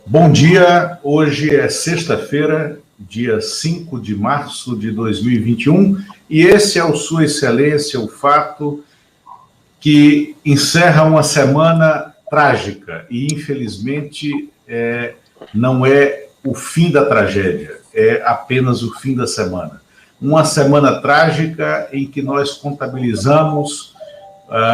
Bom dia, hoje é sexta-feira, dia 5 de março de 2021, e esse é o Sua Excelência, o fato que encerra uma semana trágica e, infelizmente, não é o fim da tragédia, é apenas o fim da semana. Uma semana trágica em que nós contabilizamos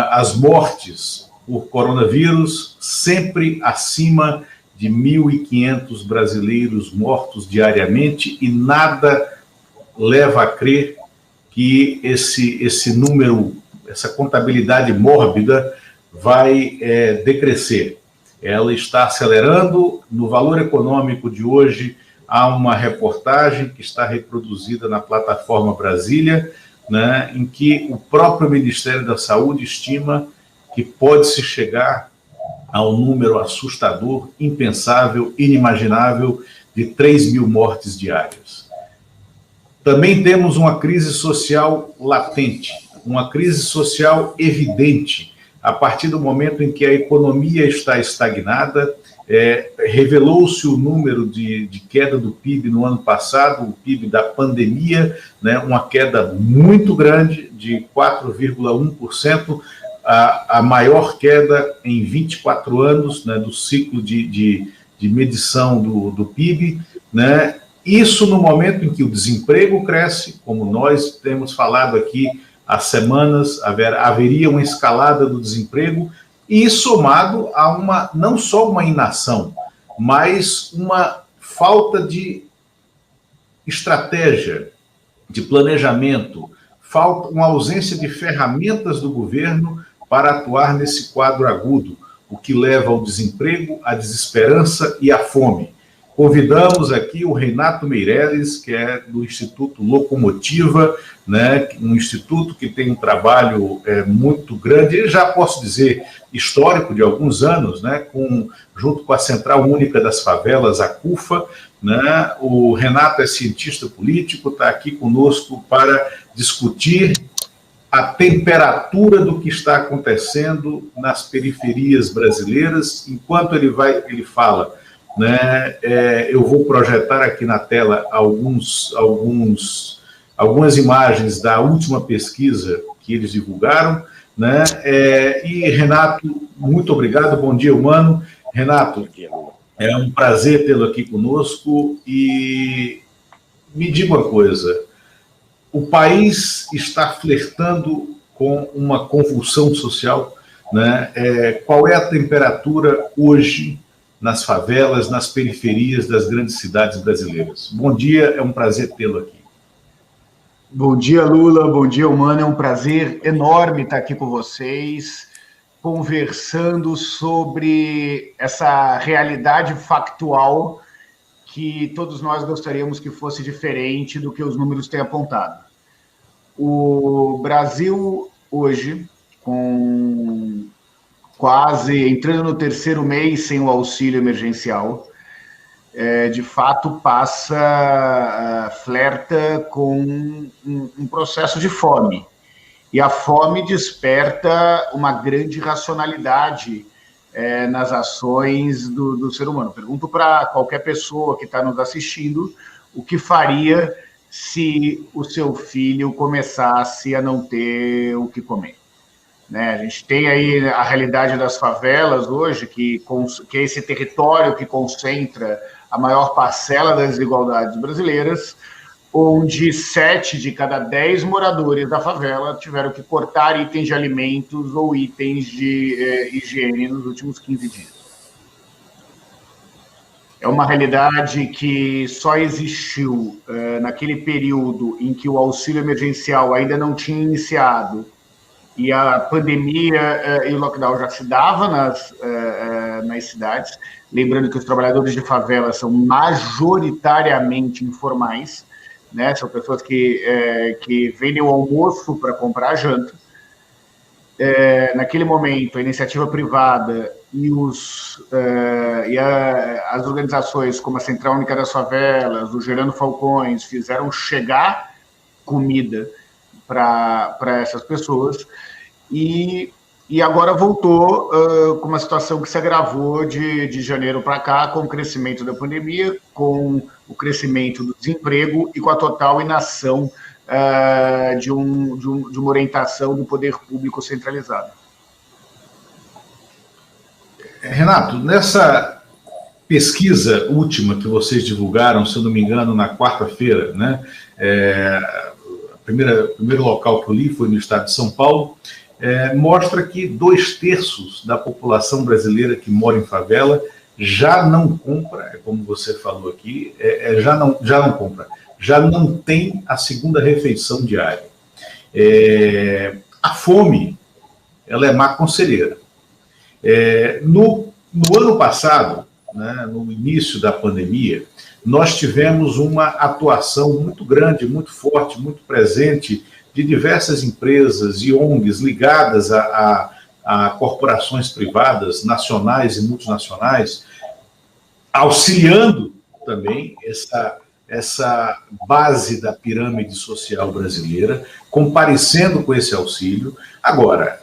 as mortes por coronavírus sempre acima de 1.500 brasileiros mortos diariamente, e nada leva a crer que esse número, essa contabilidade mórbida vai decrescer. Ela está acelerando. No Valor Econômico de hoje, há uma reportagem que está reproduzida na plataforma Brasília, né, em que o próprio Ministério da Saúde estima que pode-se chegar a um número assustador, impensável, inimaginável, de 3.000 mortes diárias. Também temos uma crise social latente, uma crise social evidente, a partir do momento em que a economia está estagnada. Revelou-se o número de queda do PIB no ano passado, o PIB da pandemia, né, uma queda muito grande, de 4,1%, a maior queda em 24 anos, né, do ciclo de medição do PIB, né? Isso no momento em que o desemprego cresce, como nós temos falado aqui há semanas, haveria uma escalada do desemprego, e somado a não só uma inação, mas uma falta de estratégia, de planejamento, uma ausência de ferramentas do governo para atuar nesse quadro agudo, o que leva ao desemprego, à desesperança e à fome. Convidamos aqui o Renato Meireles, que é do Instituto Locomotiva, né, um instituto que tem um trabalho muito grande, já posso dizer, histórico, de alguns anos, né, junto com a Central Única das Favelas, a CUFA. Né? O Renato é cientista político, está aqui conosco para discutir a temperatura do que está acontecendo nas periferias brasileiras. Enquanto ele fala, né, eu vou projetar aqui na tela algumas imagens da última pesquisa que eles divulgaram, né? E Renato, muito obrigado, bom dia, humano. Renato, é um prazer tê-lo aqui conosco, e me diga uma coisa: o país está flertando com uma convulsão social, né? Qual é a temperatura hoje nas favelas, nas periferias das grandes cidades brasileiras? Bom dia, é um prazer tê-lo aqui. Bom dia, Lula, bom dia, humano. É um prazer enorme estar aqui com vocês, conversando sobre essa realidade factual que todos nós gostaríamos que fosse diferente do que os números têm apontado. O Brasil, hoje, com quase entrando no terceiro mês sem o auxílio emergencial, de fato flerta com um processo de fome. E a fome desperta uma grande racionalidade nas ações do ser humano. Pergunto para qualquer pessoa que está nos assistindo o que faria se o seu filho começasse a não ter o que comer. Né? A gente tem aí a realidade das favelas hoje, que é esse território que concentra a maior parcela das desigualdades brasileiras, onde 7 de cada 10 moradores da favela tiveram que cortar itens de alimentos ou itens de higiene nos últimos 15 dias. É uma realidade que só existiu naquele período em que o auxílio emergencial ainda não tinha iniciado e a pandemia e o lockdown já se dava nas cidades. Lembrando que os trabalhadores de favela são majoritariamente informais, né? São pessoas que vendem o almoço para comprar a janta. Naquele momento, a iniciativa privada e as organizações como a Central Única das Favelas, o Gerando Falcões, fizeram chegar comida para essas pessoas, e E agora voltou com uma situação que se agravou de janeiro para cá, com o crescimento da pandemia, com o crescimento do desemprego e com a total inação de uma orientação do poder público centralizado. Renato, nessa pesquisa última que vocês divulgaram, se eu não me engano, na quarta-feira, né? O primeiro local que eu li foi no estado de São Paulo, mostra que 2/3 da população brasileira que mora em favela já não compra, como você falou aqui, já não compra, já não tem a segunda refeição diária. A fome, ela é má conselheira. No ano passado, né, no início da pandemia, nós tivemos uma atuação muito grande, muito forte, muito presente de diversas empresas e ONGs ligadas a corporações privadas, nacionais e multinacionais, auxiliando também essa base da pirâmide social brasileira, comparecendo com esse auxílio. Agora,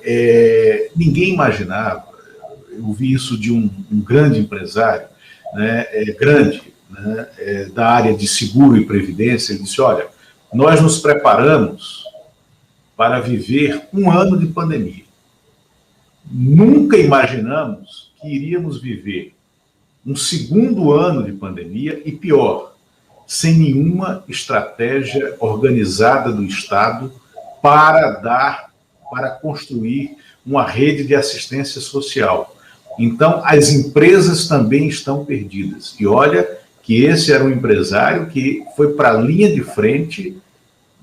ninguém imaginava, eu vi isso de um grande empresário, né, da área de seguro e previdência. Ele disse: olha, nós nos preparamos para viver um ano de pandemia. Nunca imaginamos que iríamos viver um segundo ano de pandemia e, pior, sem nenhuma estratégia organizada do Estado para construir uma rede de assistência social. Então, as empresas também estão perdidas. E olha que esse era um empresário que foi para a linha de frente,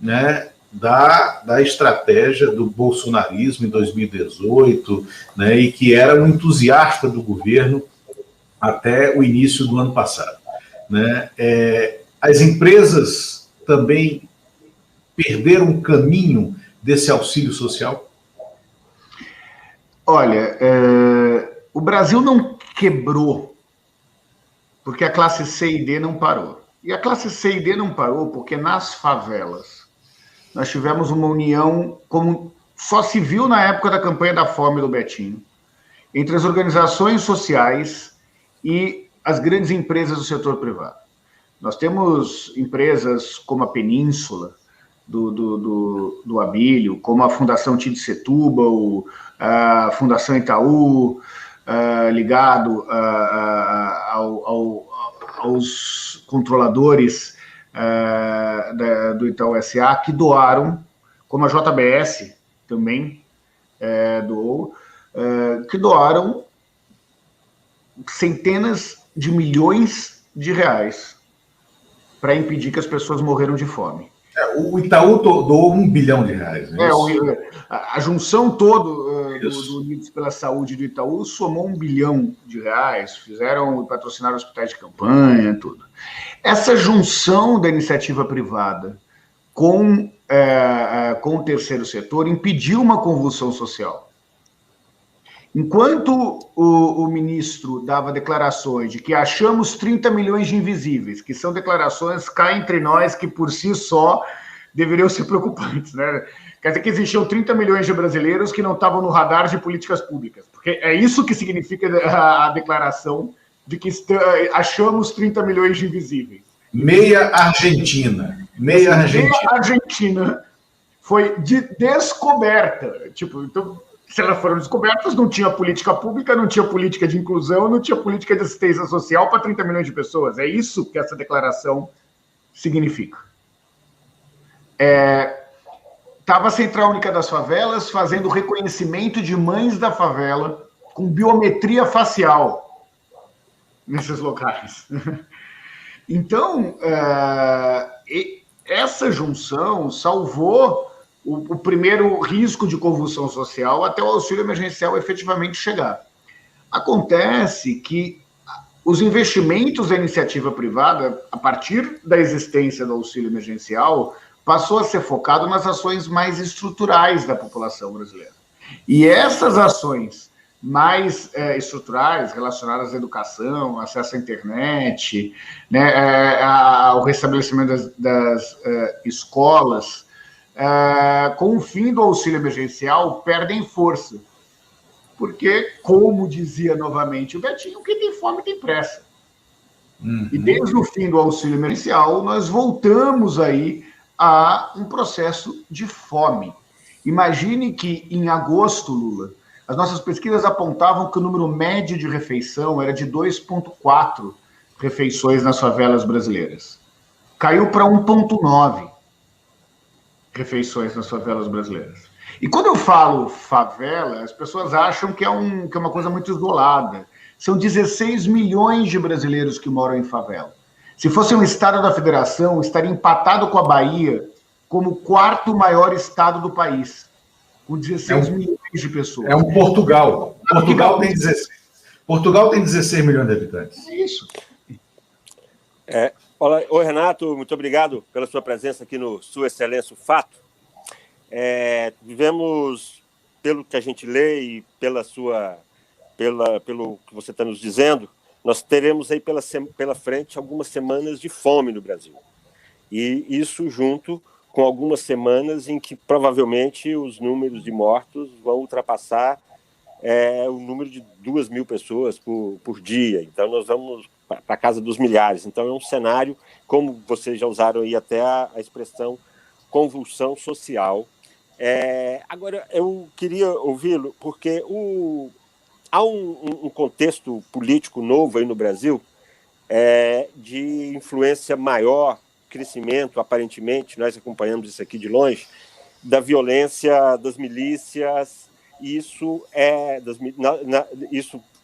né, da estratégia do bolsonarismo em 2018, né, e que era um entusiasta do governo até o início do ano passado, né? As empresas também perderam o caminho desse auxílio social? Olha, o Brasil não quebrou porque a classe C e D não parou. E a classe C e D não parou porque nas favelas nós tivemos uma união, como só se viu na época da campanha da fome do Betinho, entre as organizações sociais e as grandes empresas do setor privado. Nós temos empresas como a Península, do Abílio, como a Fundação Tidsetuba, a Fundação Itaú, ligado aos controladores do Itaú S.A., que doaram, como a JBS também doou, que doaram centenas de milhões de reais para impedir que as pessoas morreram de fome. O Itaú doou R$1 bilhão. Né? A junção toda do Unidos pela Saúde do Itaú somou R$1 bilhão, patrocinaram hospitais de campanha, tudo. Essa junção da iniciativa privada com o terceiro setor impediu uma convulsão social. Enquanto o ministro dava declarações de que achamos 30 milhões de invisíveis, que são declarações cá entre nós que por si só deveriam ser preocupantes, né? Quer dizer que existiam 30 milhões de brasileiros que não estavam no radar de políticas públicas, porque é isso que significa a declaração de que achamos 30 milhões de invisíveis. Meia Argentina foi descoberta. Então, se elas foram descobertas, não tinha política pública, não tinha política de inclusão, não tinha política de assistência social para 30 milhões de pessoas. É isso que essa declaração significa. Estava a Central Única das Favelas fazendo reconhecimento de mães da favela com biometria facial nesses locais. Então, essa junção salvou o primeiro risco de convulsão social até o auxílio emergencial efetivamente chegar. Acontece que os investimentos da iniciativa privada, a partir da existência do auxílio emergencial, passou a ser focado nas ações mais estruturais da população brasileira. E essas ações mais estruturais, relacionadas à educação, acesso à internet, né, ao restabelecimento das escolas, com o fim do auxílio emergencial, perdem força. porque, como dizia novamente o Betinho, quem tem fome tem pressa. E desde o fim do auxílio emergencial, nós voltamos aí a um processo de fome. Imagine que em agosto, Lula, as nossas pesquisas apontavam que o número médio de refeição era de 2,4 refeições nas favelas brasileiras. Caiu para 1,9 refeições nas favelas brasileiras. E quando eu falo favela, as pessoas acham que é uma coisa muito isolada. São 16 milhões de brasileiros que moram em favela. Se fosse um estado da federação, estaria empatado com a Bahia como o quarto maior estado do país, com 16 milhões de pessoas. É um Portugal. Portugal tem 16 milhões de habitantes. É isso. Olá, oi, Renato, muito obrigado pela sua presença aqui no Sua Excelência o Fato. Vivemos, pelo que a gente lê e pelo que você está nos dizendo, nós teremos aí pela frente algumas semanas de fome no Brasil. E isso junto com algumas semanas em que provavelmente os números de mortos vão ultrapassar o número de 2.000 pessoas por dia. Então nós vamos para a casa dos milhares. Então é um cenário, como vocês já usaram aí até a expressão convulsão social. Agora, eu queria ouvi-lo, porque há um contexto político novo aí no Brasil, de influência maior, crescimento, aparentemente, nós acompanhamos isso aqui de longe, da violência das milícias. Isso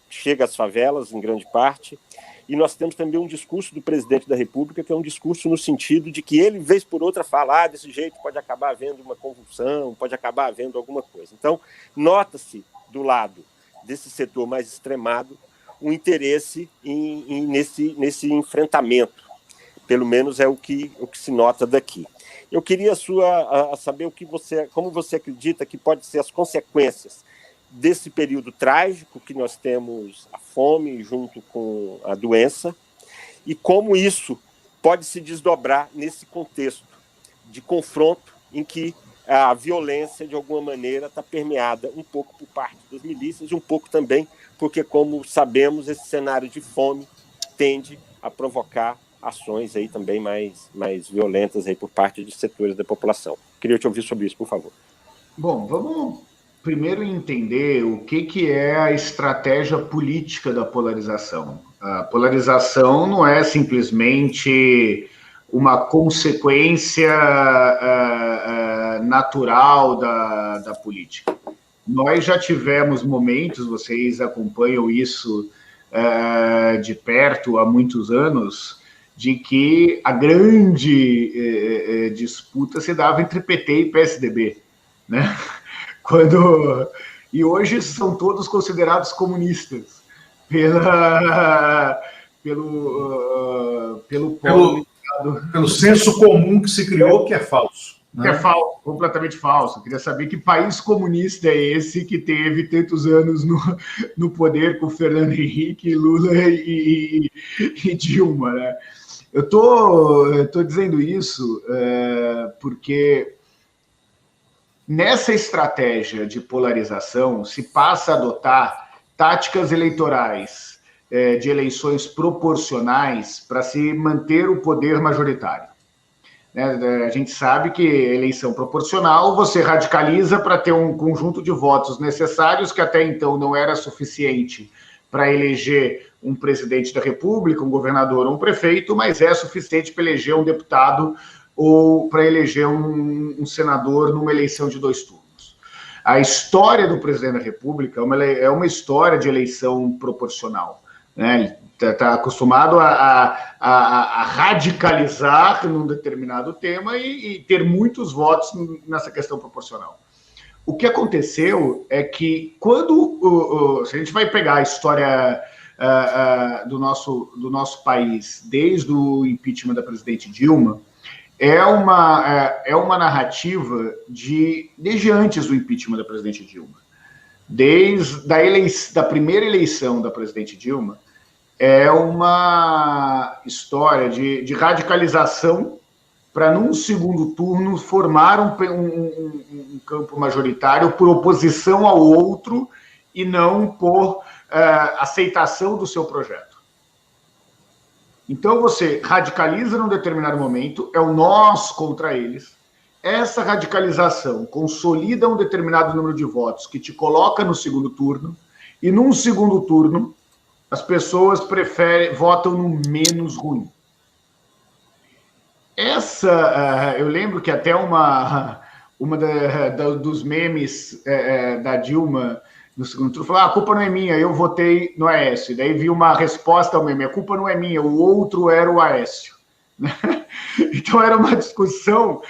chega às favelas, em grande parte, e nós temos também um discurso do presidente da República, que é um discurso no sentido de que ele, vez por outra, fala desse jeito pode acabar havendo uma convulsão, pode acabar havendo alguma coisa. Então, nota-se, do lado desse setor mais extremado, um interesse nesse enfrentamento. Pelo menos é o que se nota daqui. Eu queria saber como você acredita que pode ser as consequências desse período trágico que nós temos, a fome junto com a doença, e como isso pode se desdobrar nesse contexto de confronto em que a violência, de alguma maneira, está permeada um pouco por parte das milícias, um pouco também porque, como sabemos, esse cenário de fome tende a provocar ações aí também mais violentas aí por parte de setores da população. Queria te ouvir sobre isso, por favor. Bom, vamos primeiro entender o que é a estratégia política da polarização. A polarização não é simplesmente uma consequência natural da política. Nós já tivemos momentos, vocês acompanham isso de perto há muitos anos, de que a grande disputa se dava entre PT e PSDB, né? E hoje são todos considerados comunistas pelo senso comum que se criou, que é falso. Né? Que é falso, completamente falso. Eu queria saber que país comunista é esse que teve tantos anos no poder com Fernando Henrique, Lula e Dilma, né? Eu tô dizendo isso porque nessa estratégia de polarização se passa a adotar táticas eleitorais de eleições proporcionais para se manter o poder majoritário. A gente sabe que eleição proporcional você radicaliza para ter um conjunto de votos necessários que até então não era suficiente para eleger um presidente da República, um governador ou um prefeito, mas é suficiente para eleger um deputado ou para eleger um senador numa eleição de 2 turnos. A história do presidente da República é uma história de eleição proporcional, né? Ele está acostumado a radicalizar num determinado tema e ter muitos votos nessa questão proporcional. O que aconteceu é que se a gente vai pegar a história do nosso país desde o impeachment da presidente Dilma, é uma narrativa desde antes do impeachment da presidente Dilma. Desde da primeira eleição da presidente Dilma, é uma história de radicalização para, num segundo turno, formar um campo majoritário por oposição ao outro e não por aceitação do seu projeto. Então você radicaliza num determinado momento, é o nós contra eles. Essa radicalização consolida um determinado número de votos que te coloca no segundo turno, e num segundo turno as pessoas votam no menos ruim. Eu lembro que até uma dos memes da Dilma no segundo turno falou: a culpa não é minha, eu votei no Aécio. Daí vi uma resposta ao meme: a culpa não é minha, o outro era o Aécio. Então era uma discussão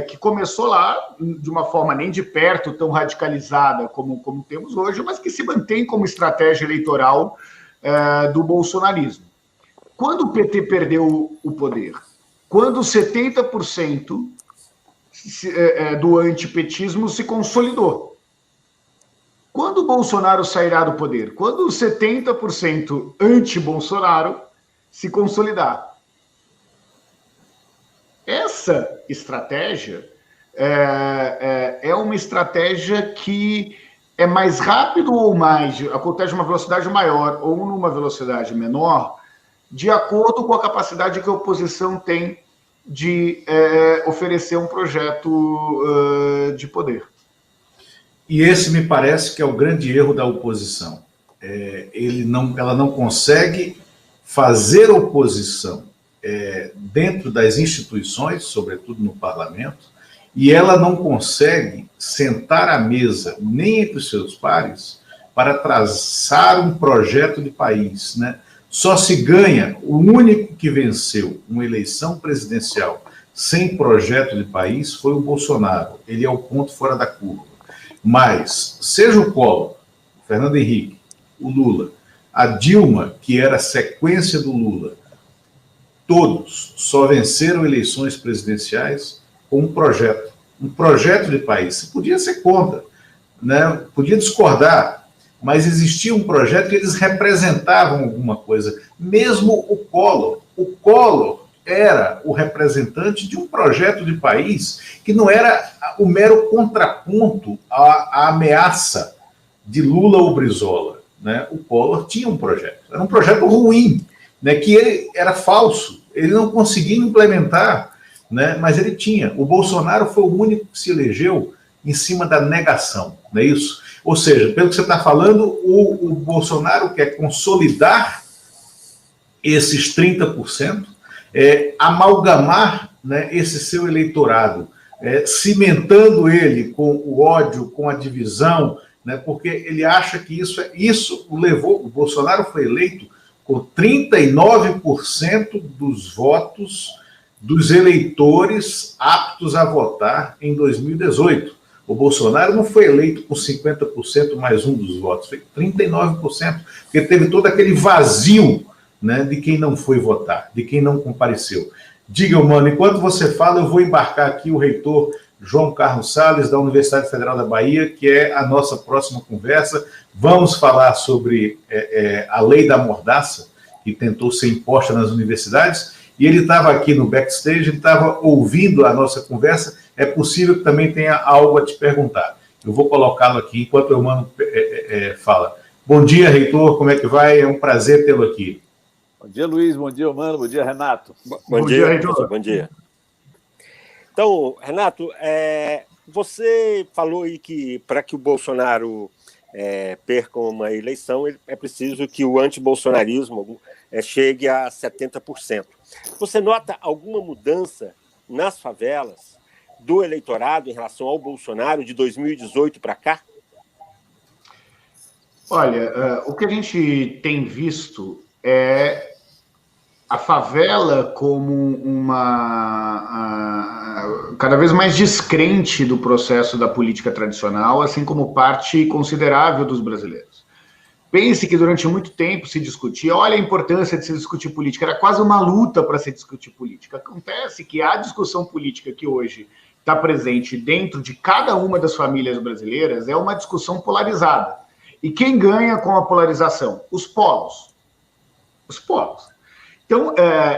que começou lá de uma forma nem de perto tão radicalizada como temos hoje, mas que se mantém como estratégia eleitoral do bolsonarismo. Quando o PT perdeu o poder, quando 70% do antipetismo se consolidou, quando o Bolsonaro sairá do poder, quando 70% anti-Bolsonaro se consolidar. Essa estratégia é uma estratégia que é mais rápido ou acontece uma velocidade maior ou numa velocidade menor, de acordo com a capacidade que a oposição tem de oferecer um projeto de poder. E esse me parece que é o grande erro da oposição. Ela não consegue fazer oposição dentro das instituições, sobretudo no parlamento, e ela não consegue sentar à mesa, nem entre os seus pares, para traçar um projeto de país, né? Só se ganha, o único que venceu uma eleição presidencial sem projeto de país foi o Bolsonaro. Ele é o ponto fora da curva. Mas, seja o Collor, o Fernando Henrique, o Lula, a Dilma, que era a sequência do Lula, todos só venceram eleições presidenciais com um projeto de país. Você podia ser contra, né? Podia discordar, mas existia um projeto que eles representavam alguma coisa. Mesmo o Collor era o representante de um projeto de país que não era o mero contraponto à ameaça de Lula ou Brizola, né? O Collor tinha um projeto, era um projeto ruim, né, que ele era falso, ele não conseguia implementar, né, mas ele tinha. O Bolsonaro foi o único que se elegeu em cima da negação, não é isso? Ou seja, pelo que você está falando, o Bolsonaro quer consolidar esses 30%, amalgamar, né, esse seu eleitorado, cimentando ele com o ódio, com a divisão, né, porque ele acha que isso o levou. O Bolsonaro foi eleito com 39% dos votos dos eleitores aptos a votar em 2018. O Bolsonaro não foi eleito com 50% mais um dos votos, foi 39%, porque teve todo aquele vazio, né, de quem não foi votar, de quem não compareceu. Diga, mano, enquanto você fala, eu vou embarcar aqui o reitor João Carlos Salles, da Universidade Federal da Bahia, que é a nossa próxima conversa. Vamos falar sobre a lei da mordaça, que tentou ser imposta nas universidades, e ele estava aqui no backstage, ele estava ouvindo a nossa conversa. É possível que também tenha algo a te perguntar. Eu vou colocá-lo aqui enquanto o Mano fala. Bom dia, reitor, como é que vai? É um prazer tê-lo aqui. Bom dia, Luiz. Bom dia, Mano. Bom dia, Renato. Bom dia, reitor. Bom dia. Então, Renato, você falou aí que para que o Bolsonaro perca uma eleição, é preciso que o antibolsonarismo chegue a 70%. Você nota alguma mudança nas favelas do eleitorado em relação ao Bolsonaro de 2018 para cá? Olha, o que a gente tem visto é a favela como cada vez mais descrente do processo da política tradicional, assim como parte considerável dos brasileiros. Pense que durante muito tempo se discutia, olha a importância de se discutir política, era quase uma luta para se discutir política. Acontece que a discussão política que hoje está presente dentro de cada uma das famílias brasileiras é uma discussão polarizada. E quem ganha com a polarização? Os polos. Os polos. Então,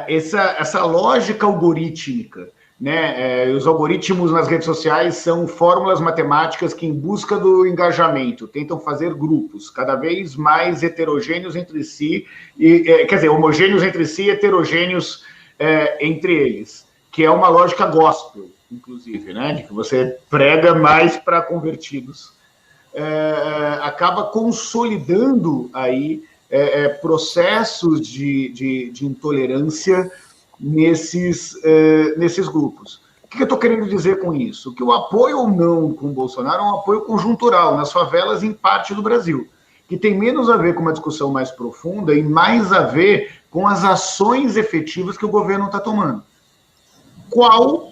essa lógica algorítmica né? Os algoritmos nas redes sociais são fórmulas matemáticas que, em busca do engajamento, tentam fazer grupos cada vez mais heterogêneos entre si, quer dizer, homogêneos entre si e heterogêneos entre eles, que é uma lógica gospel, inclusive, né? De que você prega mais para convertidos. Acaba consolidando aí processos de intolerância nesses grupos. O que eu estou querendo dizer com isso? Que o apoio ou não com o Bolsonaro é um apoio conjuntural nas favelas em parte do Brasil, que tem menos a ver com uma discussão mais profunda e mais a ver com as ações efetivas que o governo está tomando. Qual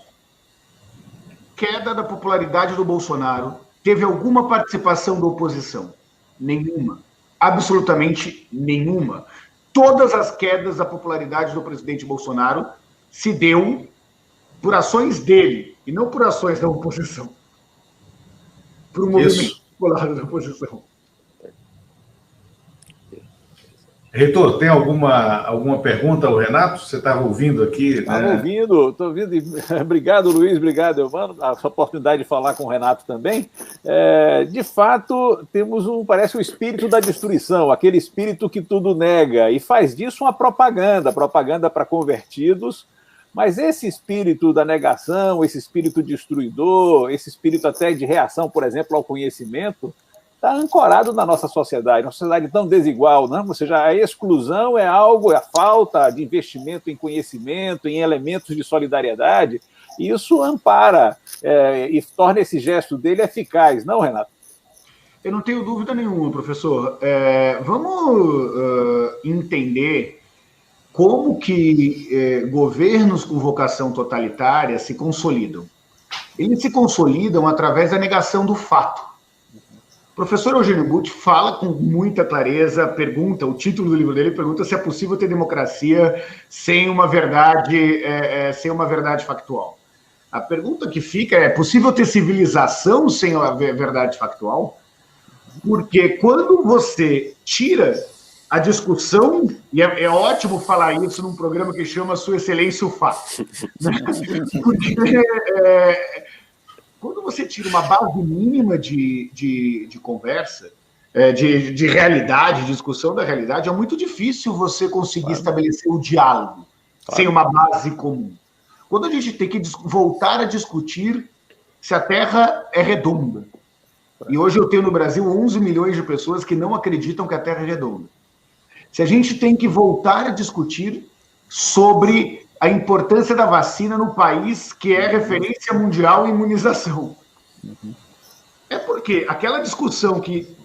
queda da popularidade do Bolsonaro teve alguma participação da oposição? Nenhuma. Absolutamente nenhuma. Todas as quedas da popularidade do presidente Bolsonaro se deu por ações dele e não por ações da oposição. Por um movimento popular da oposição. Reitor, tem alguma pergunta ao Renato? Você estava ouvindo aqui? Estava ouvindo, estou ouvindo. Obrigado, Luiz, obrigado, Eumano, essa oportunidade de falar com o Renato também. De fato, temos parece o espírito da destruição, aquele espírito que tudo nega, e faz disso uma propaganda para convertidos, mas esse espírito da negação, esse espírito destruidor, esse espírito até de reação, por exemplo, ao conhecimento, está ancorado na nossa sociedade, uma sociedade tão desigual, né? Ou seja, a exclusão é algo, é a falta de investimento em conhecimento, em elementos de solidariedade, e isso ampara e torna esse gesto dele eficaz, não, Renato? Eu não tenho dúvida nenhuma, professor. Vamos entender como que governos com vocação totalitária se consolidam. Eles se consolidam através da negação do fato. O professor Eugênio Butti fala com muita clareza, o título do livro dele pergunta se é possível ter democracia sem uma verdade factual. A pergunta que fica é possível ter civilização sem a verdade factual? Porque quando você tira a discussão, e é ótimo falar isso num programa que chama Sua Excelência o Fato, porque quando você tira uma base mínima de conversa, de realidade, de discussão da realidade, é muito difícil você conseguir estabelecer o diálogo sem uma base comum. Quando a gente tem que voltar a discutir se a Terra é redonda, e hoje eu tenho no Brasil 11 milhões de pessoas que não acreditam que a Terra é redonda. Se a gente tem que voltar a discutir sobre a importância da vacina no país que é referência mundial em imunização. É porque aquela discussão que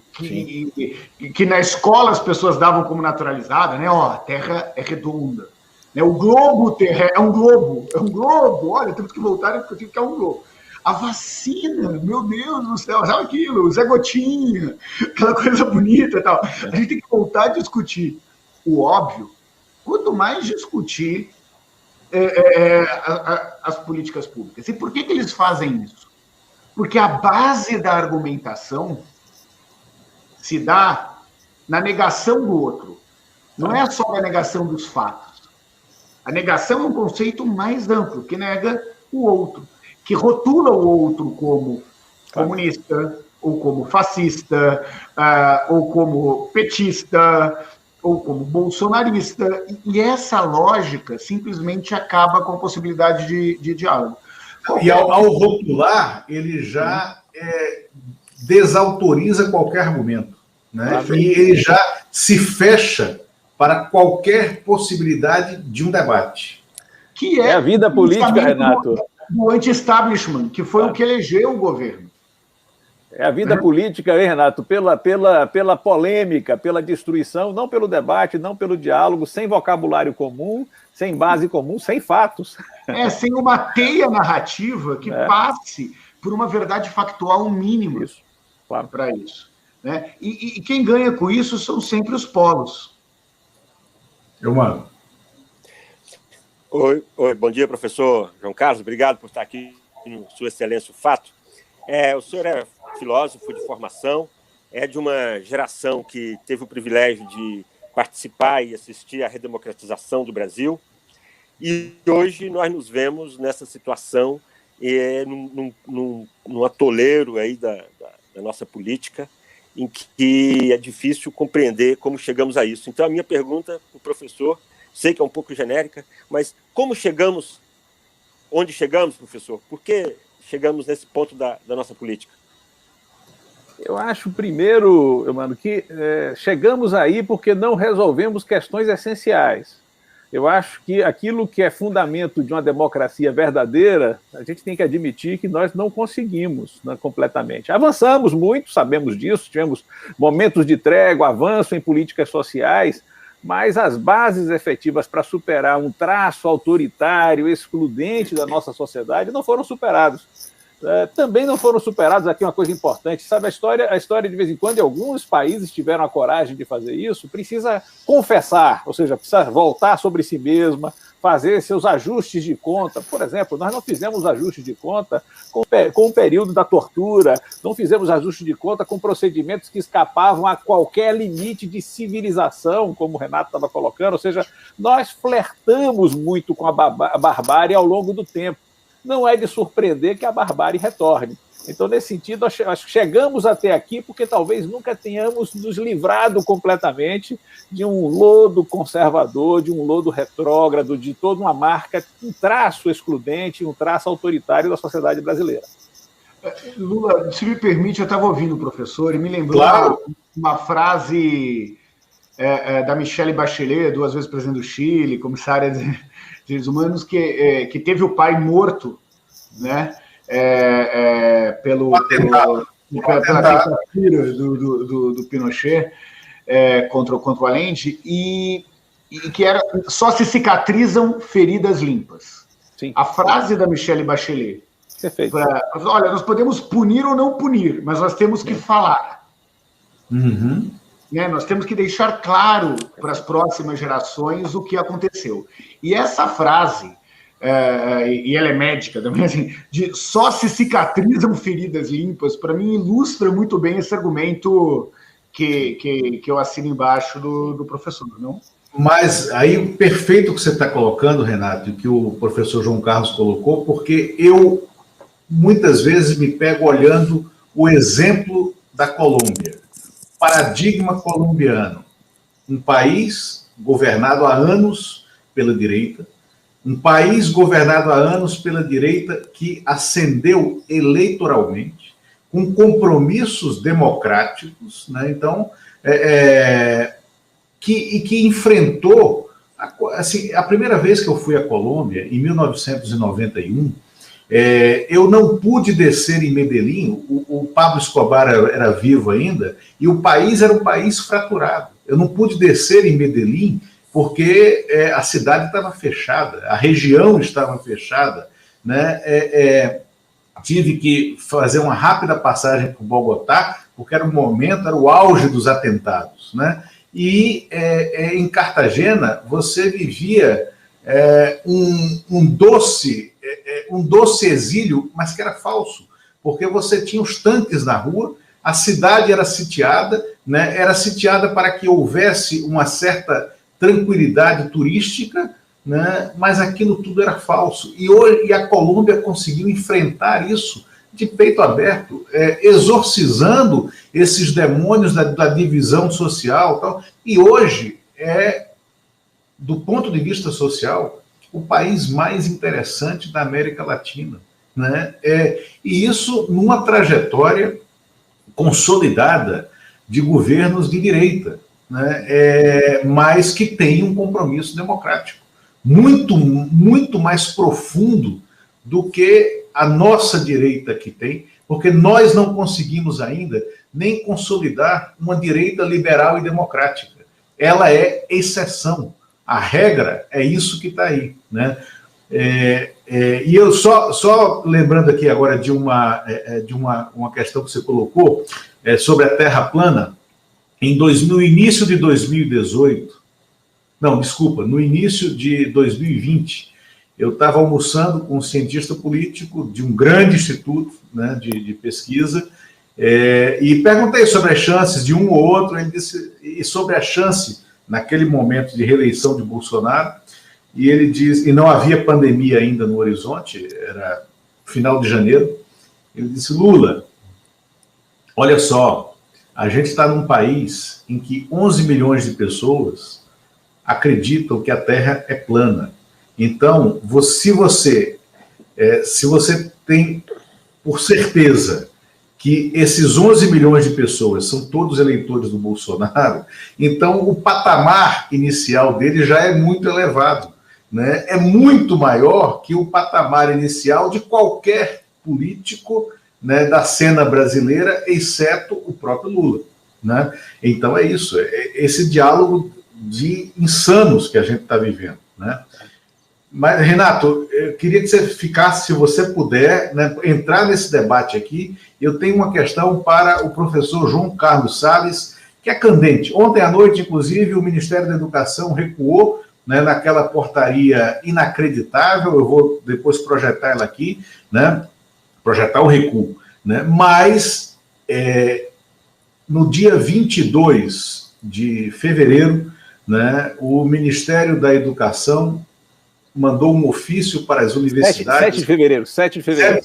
na escola as pessoas davam como naturalizada, né? A Terra é redonda. Né? O globo é um globo. Olha, temos que voltar a discutir que é um globo. A vacina, meu Deus do céu, sabe aquilo? Zé Gotinha, aquela coisa bonita e tal. A gente tem que voltar a discutir o óbvio. Quanto mais discutir as políticas públicas. E por que eles fazem isso? Porque a base da argumentação se dá na negação do outro. Não é só a negação dos fatos. A negação é um conceito mais amplo, que nega o outro, que rotula o outro como comunista, ou como fascista, ou como petista, ou como bolsonarista, e essa lógica simplesmente acaba com a possibilidade de diálogo. E ao rotular, ele já desautoriza qualquer argumento, né? E ele já se fecha para qualquer possibilidade de um debate. Que é a vida política, Renato. Do anti-establishment, que foi o que elegeu o governo. É a vida política, hein, Renato? Pela polêmica, pela destruição, não pelo debate, não pelo diálogo, sem vocabulário comum, sem base comum, sem fatos. Sem uma teia narrativa que passe por uma verdade factual mínima para isso. Né? E quem ganha com isso são sempre os polos. Eumano. Oi, bom dia, professor João Carlos. Obrigado por estar aqui no Sua Excelência o Fato. O senhor é filósofo de formação, é de uma geração que teve o privilégio de participar e assistir à redemocratização do Brasil. E hoje nós nos vemos nessa situação, num atoleiro aí da nossa política, em que é difícil compreender como chegamos a isso. Então, a minha pergunta para o professor, sei que é um pouco genérica, mas como chegamos, onde chegamos, professor? Por que chegamos nesse ponto da nossa política? Eu acho, primeiro, Emmanuel, que chegamos aí porque não resolvemos questões essenciais. Eu acho que aquilo que é fundamento de uma democracia verdadeira, a gente tem que admitir que nós não conseguimos, né, completamente. Avançamos muito, sabemos disso, tivemos momentos de trégua, avanço em políticas sociais, mas as bases efetivas para superar um traço autoritário, excludente da nossa sociedade, não foram superadas. Também não foram superados, aqui uma coisa importante, sabe, a história de vez em quando, em alguns países tiveram a coragem de fazer isso, precisa confessar, ou seja, precisa voltar sobre si mesma, fazer seus ajustes de conta. Por exemplo, nós não fizemos ajustes de conta com o período da tortura, não fizemos ajustes de conta com procedimentos que escapavam a qualquer limite de civilização, como o Renato estava colocando, ou seja, nós flertamos muito com a barbárie ao longo do tempo. Não é de surpreender que a barbárie retorne. Então, nesse sentido, acho que chegamos até aqui porque talvez nunca tenhamos nos livrado completamente de um lodo conservador, de um lodo retrógrado, de toda uma marca, um traço excludente, um traço autoritário da sociedade brasileira. Lula, se me permite, eu estava ouvindo o professor e me lembrou uma frase da Michelle Bachelet, 2 vezes presidente do Chile, comissária de direitos humanos, que teve o pai morto, né, pela tentativa do Pinochet contra o Allende, e que era: só se cicatrizam feridas limpas. Sim. A frase da Michelle Bachelet. Perfeito. Olha, nós podemos punir ou não punir, mas nós temos que falar. Uhum. Nós temos que deixar claro para as próximas gerações o que aconteceu. E essa frase, e ela é médica também, assim, de só se cicatrizam feridas limpas, para mim ilustra muito bem esse argumento que eu assino embaixo do professor, não? Mas aí, perfeito o que você está colocando, Renato, e que o professor João Carlos colocou, porque eu, muitas vezes, me pego olhando o exemplo da Colômbia. Paradigma colombiano, um país governado há anos pela direita, um país governado há anos pela direita que ascendeu eleitoralmente, com compromissos democráticos, né? Então, que enfrentou, assim, a primeira vez que eu fui à Colômbia, em 1991, eu não pude descer em Medellín, o Pablo Escobar era vivo ainda, e o país era um país fraturado. Eu não pude descer em Medellín porque a cidade estava fechada, a região estava fechada, né? Tive que fazer uma rápida passagem por Bogotá, porque era o auge dos atentados, né? E em Cartagena você vivia um doce exílio, mas que era falso, porque você tinha os tanques na rua, a cidade era sitiada, né? Era sitiada para que houvesse uma certa tranquilidade turística, né? Mas aquilo tudo era falso. E a Colômbia conseguiu enfrentar isso de peito aberto, exorcizando esses demônios da divisão social. Tal. E hoje do ponto de vista social, o país mais interessante da América Latina, né? E isso numa trajetória consolidada de governos de direita, né? Mas que tem um compromisso democrático muito, muito mais profundo do que a nossa direita que tem, porque nós não conseguimos ainda nem consolidar uma direita liberal e democrática. Ela é exceção. A regra é isso que está aí, né? E eu só lembrando aqui agora de uma questão que você colocou sobre a Terra plana, no início de 2018, não, desculpa, no início de 2020, eu estava almoçando com um cientista político de um grande instituto, né, de pesquisa, e perguntei sobre as chances de um ou outro, ele disse, e sobre a chance naquele momento de reeleição de Bolsonaro, e ele diz, e não havia pandemia ainda no horizonte, era final de janeiro, ele disse: Lula, olha só, a gente está num país em que 11 milhões de pessoas acreditam que a Terra é plana. Então, se você tem por certeza que esses 11 milhões de pessoas são todos eleitores do Bolsonaro, então o patamar inicial dele já é muito elevado, né? É muito maior que o patamar inicial de qualquer político, né, da cena brasileira, exceto o próprio Lula, né? Então é isso, esse diálogo de insanos que a gente está vivendo, né? Mas, Renato, eu queria que você ficasse, se você puder, né, entrar nesse debate aqui. Eu tenho uma questão para o professor João Carlos Salles, que é candente. Ontem à noite, inclusive, o Ministério da Educação recuou, né, naquela portaria inacreditável. Eu vou depois projetar ela aqui, né, projetar o recuo, né, mas no dia 22 de fevereiro, né, o Ministério da Educação mandou um ofício para as universidades... 7 de fevereiro.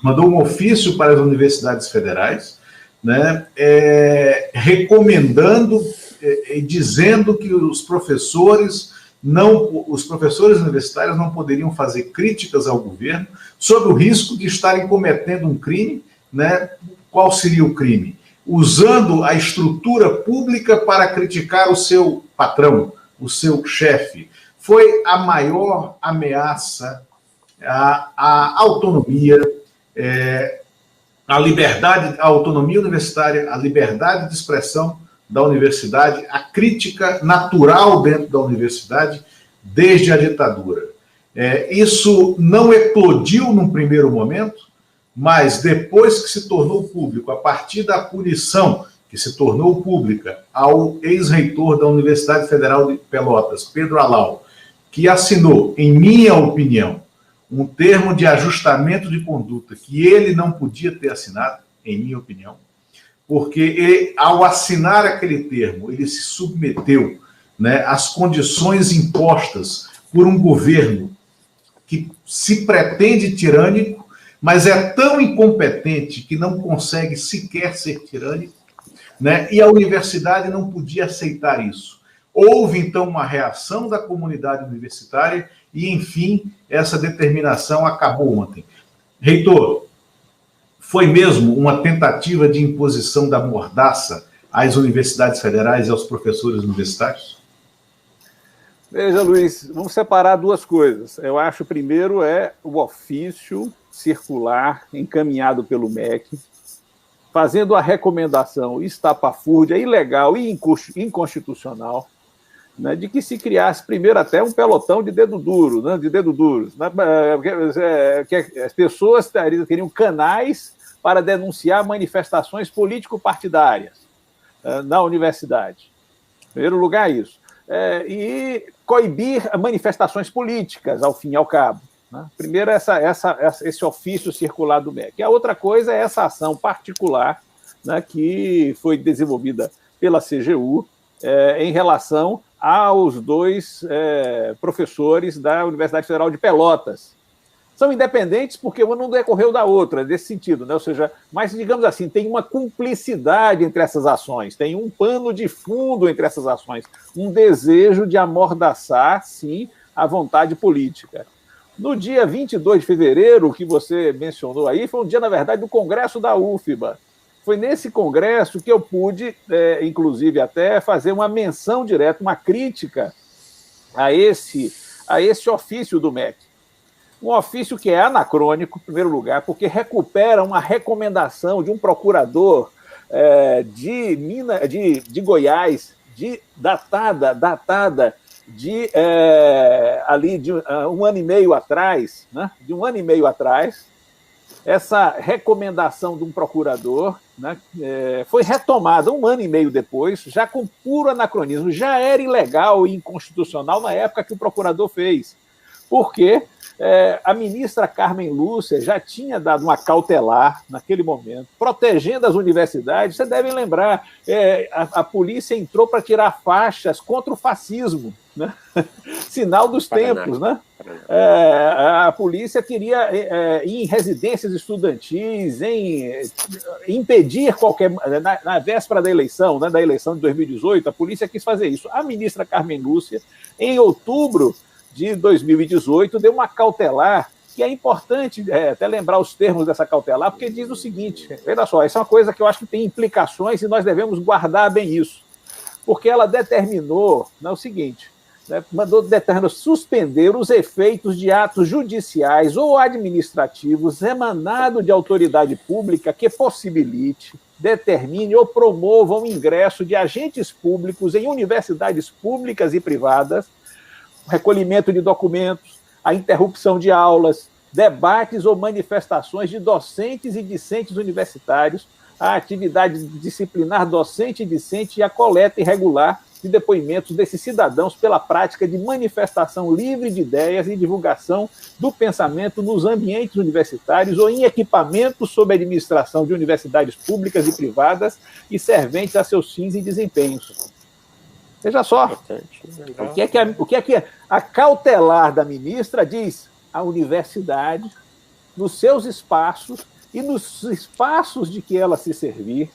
Mandou um ofício para as universidades federais, né, recomendando e dizendo que os professores universitários não poderiam fazer críticas ao governo sob o risco de estarem cometendo um crime, né? Qual seria o crime? Usando a estrutura pública para criticar o seu patrão, o seu chefe. Foi a maior ameaça à autonomia, à liberdade, à autonomia universitária, à liberdade de expressão da universidade, a crítica natural dentro da universidade desde a ditadura. Isso não eclodiu num primeiro momento, mas depois que se tornou público, a partir da punição que se tornou pública ao ex-reitor da Universidade Federal de Pelotas, Pedro Alau, que assinou, em minha opinião, um termo de ajustamento de conduta que ele não podia ter assinado, em minha opinião, porque ao assinar aquele termo, ele se submeteu, né, às condições impostas por um governo que se pretende tirânico, mas é tão incompetente que não consegue sequer ser tirânico, né, e a universidade não podia aceitar isso. Houve, então, uma reação da comunidade universitária e, enfim, essa determinação acabou ontem. Reitor, foi mesmo uma tentativa de imposição da mordaça às universidades federais e aos professores universitários? Veja, Luiz, vamos separar duas coisas. Eu acho, primeiro, o ofício circular encaminhado pelo MEC, fazendo a recomendação estapafúrdia, ilegal e inconstitucional, né, de que se criasse primeiro até um pelotão de dedo duro, né, que as pessoas teriam canais para denunciar manifestações político-partidárias na universidade. Em primeiro lugar, isso. E coibir manifestações políticas, ao fim e ao cabo. Né? Primeiro, esse ofício circular do MEC. A outra coisa é essa ação particular, né, que foi desenvolvida pela CGU em relação aos dois professores da Universidade Federal de Pelotas. São independentes porque uma não decorreu da outra, nesse sentido, né? Ou seja, mas, digamos assim, tem uma cumplicidade entre essas ações, tem um pano de fundo entre essas ações, um desejo de amordaçar, sim, a vontade política. No dia 22 de fevereiro, o que você mencionou aí, foi um dia, na verdade, do Congresso da UFBA. Foi nesse congresso que eu pude, inclusive, até fazer uma menção direta, uma crítica a esse ofício do MEC. Um ofício que é anacrônico, em primeiro lugar, porque recupera uma recomendação de um procurador de Goiás, datada de um ano e meio atrás, né? De um ano e meio atrás. Essa recomendação de um procurador, né, foi retomada um ano e meio depois, já com puro anacronismo. Já era ilegal e inconstitucional na época que o procurador fez, porque a ministra Carmen Lúcia já tinha dado uma cautelar naquele momento, protegendo as universidades. Você deve lembrar, a polícia entrou para tirar faixas contra o fascismo né? Sinal dos tempos, né? A polícia queria ir em residências estudantis, impedir qualquer... Na véspera da eleição, né, da eleição de 2018, a polícia quis fazer isso. A ministra Carmen Lúcia, em outubro de 2018, deu uma cautelar, que é importante até lembrar os termos dessa cautelar, porque diz o seguinte, veja só, essa é uma coisa que eu acho que tem implicações e nós devemos guardar bem isso, porque ela determinou o seguinte, né, determinou suspender os efeitos de atos judiciais ou administrativos emanados de autoridade pública que possibilite, determine ou promova o ingresso de agentes públicos em universidades públicas e privadas, o recolhimento de documentos, a interrupção de aulas, debates ou manifestações de docentes e discentes universitários, a atividade disciplinar docente e discente e a coleta irregular de depoimentos desses cidadãos pela prática de manifestação livre de ideias e divulgação do pensamento nos ambientes universitários ou em equipamentos sob administração de universidades públicas e privadas e serventes a seus fins e desempenhos. Veja só, o que é que a cautelar da ministra diz? A universidade, nos seus espaços e nos espaços de que ela se servir,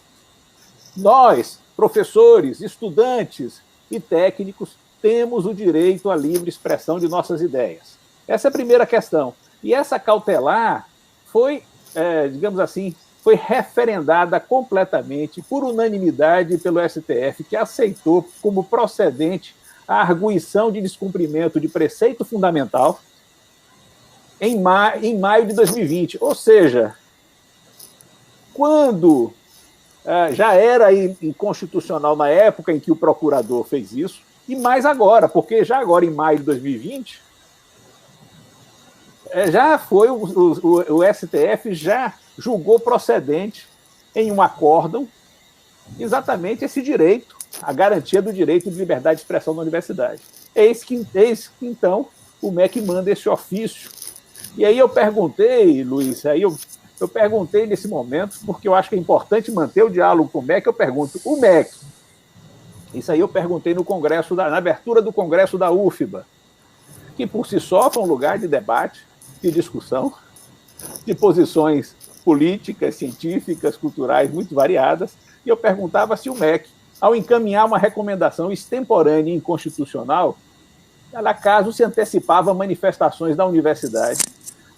nós, professores, estudantes e técnicos, temos o direito à livre expressão de nossas ideias. Essa é a primeira questão. E essa cautelar foi, digamos assim, foi referendada completamente, por unanimidade, pelo STF, que aceitou como procedente a arguição de descumprimento de preceito fundamental em maio de 2020. Ou seja, quando já era inconstitucional na época em que o procurador fez isso, e mais agora, porque já agora, em maio de 2020, já foi o STF já julgou procedente em um acórdão exatamente esse direito, a garantia do direito de liberdade de expressão na universidade. Eis que então, o MEC manda esse ofício. E aí eu perguntei, Luiz, eu perguntei nesse momento, porque eu acho que é importante manter o diálogo com o MEC, eu pergunto, o MEC, isso aí eu perguntei no Congresso, na abertura do Congresso da UFBA, que por si só foi um lugar de debate, de discussão, de posições políticas, científicas, culturais muito variadas, e eu perguntava se o MEC, ao encaminhar uma recomendação extemporânea e inconstitucional, ela acaso se antecipava a manifestações da universidade,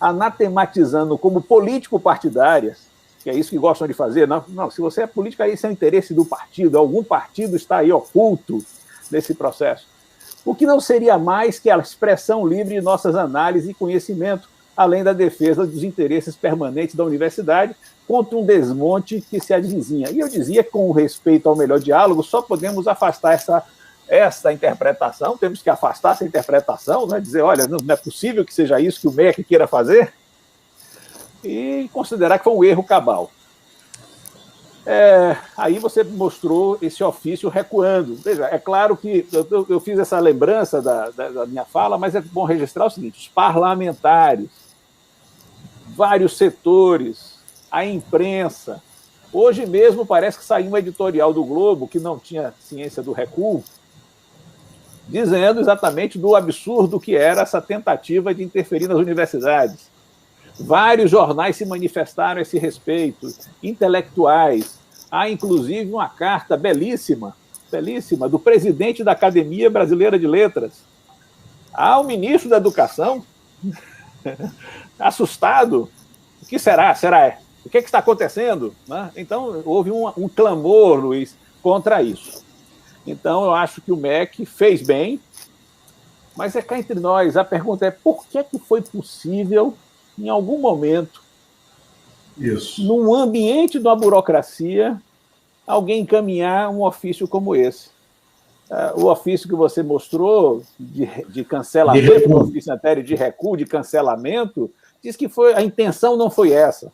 anatematizando como político-partidárias, que é isso que gostam de fazer. Não, se você é político, aí isso é o interesse do partido, algum partido está aí oculto nesse processo. O que não seria mais que a expressão livre de nossas análises e conhecimento, além da defesa dos interesses permanentes da universidade contra um desmonte que se advizinha. E eu dizia que, com respeito ao melhor diálogo, só podemos afastar essa interpretação, temos que afastar essa interpretação, né? Dizer, olha, não é possível que seja isso que o MEC queira fazer, e considerar que foi um erro cabal. Aí você mostrou esse ofício recuando. Veja, é claro que eu fiz essa lembrança da minha fala, mas é bom registrar o seguinte, os parlamentares, vários setores, a imprensa, hoje mesmo parece que saiu um editorial do Globo, que não tinha ciência do recuo, dizendo exatamente do absurdo que era essa tentativa de interferir nas universidades. Vários jornais se manifestaram a esse respeito, intelectuais. Há, inclusive, uma carta belíssima, belíssima, do presidente da Academia Brasileira de Letras ao ministro da Educação, assustado. O que será? O que está acontecendo? Então, houve um clamor, Luiz, contra isso. Então, eu acho que o MEC fez bem, mas cá entre nós, a pergunta é por que foi possível, em algum momento, num ambiente de uma burocracia, alguém encaminhar um ofício como esse? O ofício que você mostrou de cancelamento, o ofício em matéria de recuo, de cancelamento, diz que a intenção não foi essa.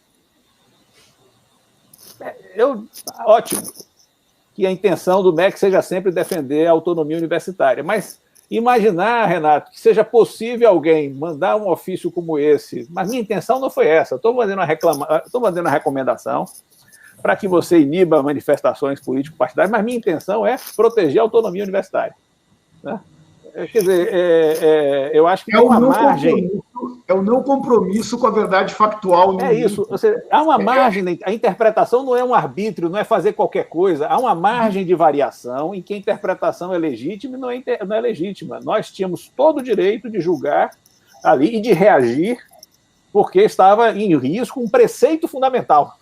Ótimo que a intenção do MEC seja sempre defender a autonomia universitária, mas imaginar, Renato, que seja possível alguém mandar um ofício como esse, mas minha intenção não foi essa, estou fazendo uma recomendação para que você iniba manifestações político-partidárias, mas minha intenção é proteger a autonomia universitária. Né? Quer dizer, eu acho que tem uma margem. É o não compromisso com a verdade factual. É isso. Há uma margem. A interpretação não é um arbítrio, não é fazer qualquer coisa. Há uma margem de variação em que a interpretação é legítima e não é legítima. Nós tínhamos todo o direito de julgar ali e de reagir, porque estava em risco um preceito fundamental.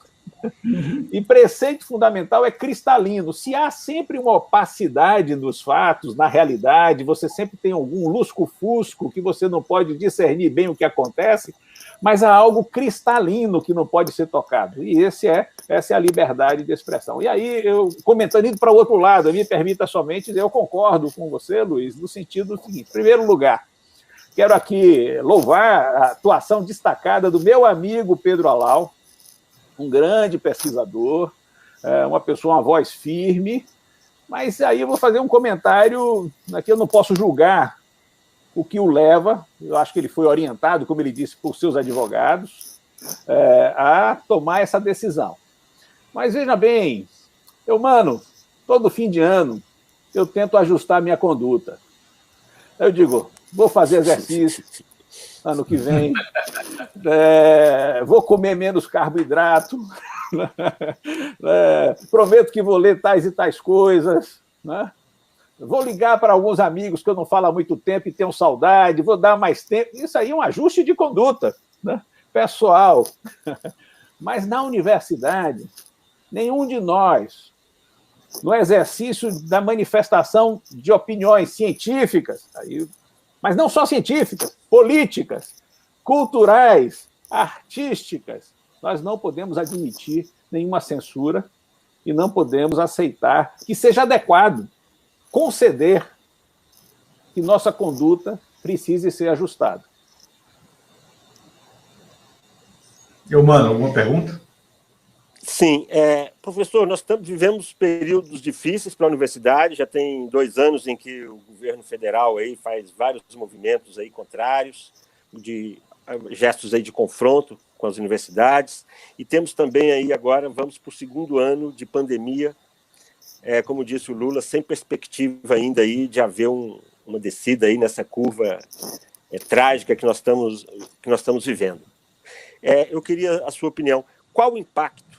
E preceito fundamental é cristalino. Se há sempre uma opacidade nos fatos, na realidade, você sempre tem algum lusco-fusco que você não pode discernir bem o que acontece, mas há algo cristalino que não pode ser tocado. E essa é a liberdade de expressão. E aí, eu comentando, indo para o outro lado, me permita somente dizer, eu concordo com você, Luiz, no sentido seguinte: em primeiro lugar, quero aqui louvar a atuação destacada do meu amigo Pedro Alau, um grande pesquisador, uma pessoa, uma voz firme, mas aí eu vou fazer um comentário, aqui eu não posso julgar o que o leva, eu acho que ele foi orientado, como ele disse, por seus advogados, a tomar essa decisão. Mas veja bem, todo fim de ano, eu tento ajustar minha conduta. Eu digo, vou fazer exercício ano que vem, vou comer menos carboidrato, prometo que vou ler tais e tais coisas, né? Vou ligar para alguns amigos que eu não falo há muito tempo e tenho saudade, vou dar mais tempo. Isso aí é um ajuste de conduta, né, pessoal. Mas na universidade, nenhum de nós, no exercício da manifestação de opiniões científicas, mas não só científicas, políticas, culturais, artísticas, nós não podemos admitir nenhuma censura e não podemos aceitar que seja adequado conceder que nossa conduta precise ser ajustada. Eumano, alguma pergunta? Sim, professor, nós vivemos períodos difíceis para a universidade, já tem 2 anos em que o governo federal aí faz vários movimentos aí contrários, de gestos aí de confronto com as universidades, e temos também aí agora, vamos para o 2º ano de pandemia, como disse o Lula, sem perspectiva ainda aí de haver uma descida aí nessa curva trágica que nós estamos vivendo. Eu queria a sua opinião, qual o impacto